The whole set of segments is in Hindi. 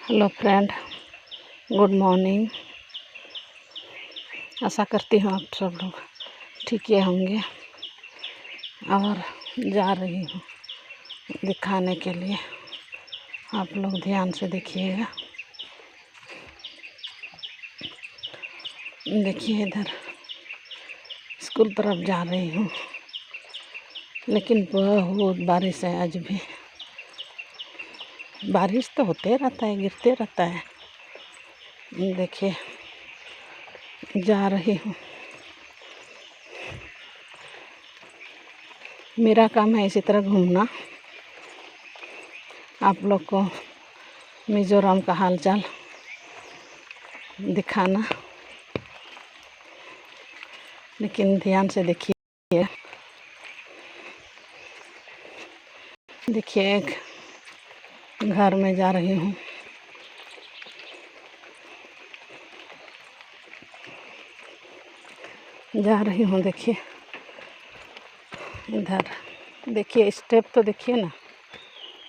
Hello friend, good morning. आशा करती हूँ आप सब लोग ठीक ही होंगे। और जा रही हूँ दिखाने के लिए, आप लोग ध्यान से देखिएगा। देखिए इधर स्कूल तरफ जा रही हूँ, लेकिन बहुत बारिश है। आज भी बारिश तो होते रहता है, गिरते रहता है। देखिए जा रही हूँ। मेरा काम है इसी तरह घूमना, आप लोग को मिज़ोरम का हालचाल दिखाना। लेकिन ध्यान से देखिए। देखिए एक घर में जा रही हूँ। देखिए इधर देखिए, स्टेप तो देखिए ना,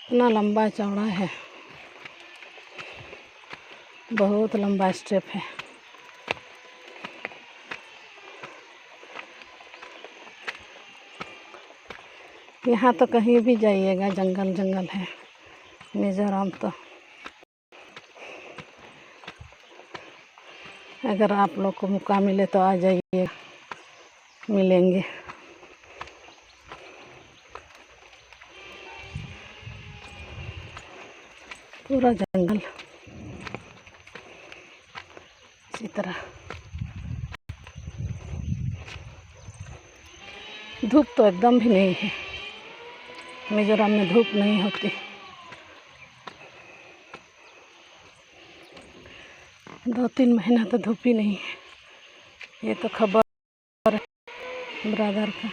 इतना लंबा चौड़ा है, बहुत लंबा स्टेप है। यहाँ तो कहीं भी जाइएगा जंगल जंगल है मिज़ोरम। तो अगर आप लोग को मौका मिले तो आ जाइए, मिलेंगे। पूरा जंगल इसी तरह। धूप तो एकदम भी नहीं है, मिज़ोरम में धूप नहीं होती। 2-3 महीना तो धूप ही नहीं है। ये तो खबर है ब्रदर का।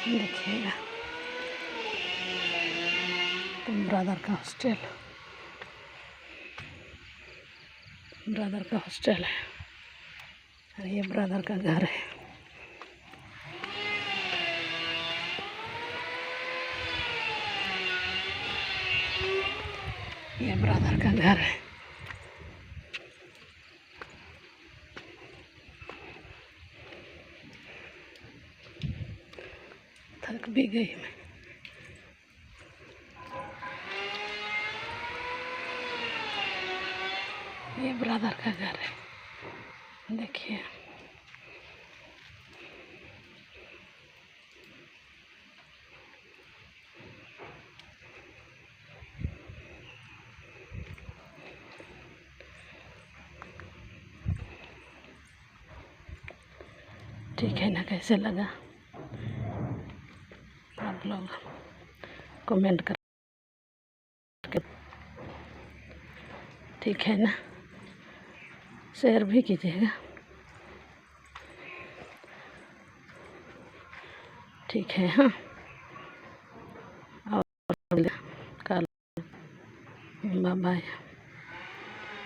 देखिएगा तो ब्रदर का हॉस्टल है, और ये ब्रदर का घर है। ये ब्रदर का घर है। थक भी गई मैं। ये ब्रदर का घर है, देखिए। ठीक है ना, कैसे लगा आप लोग कमेंट कर। ठीक है ना, शेयर भी कीजिएगा। ठीक है, हाँ। और कल बाय बाय।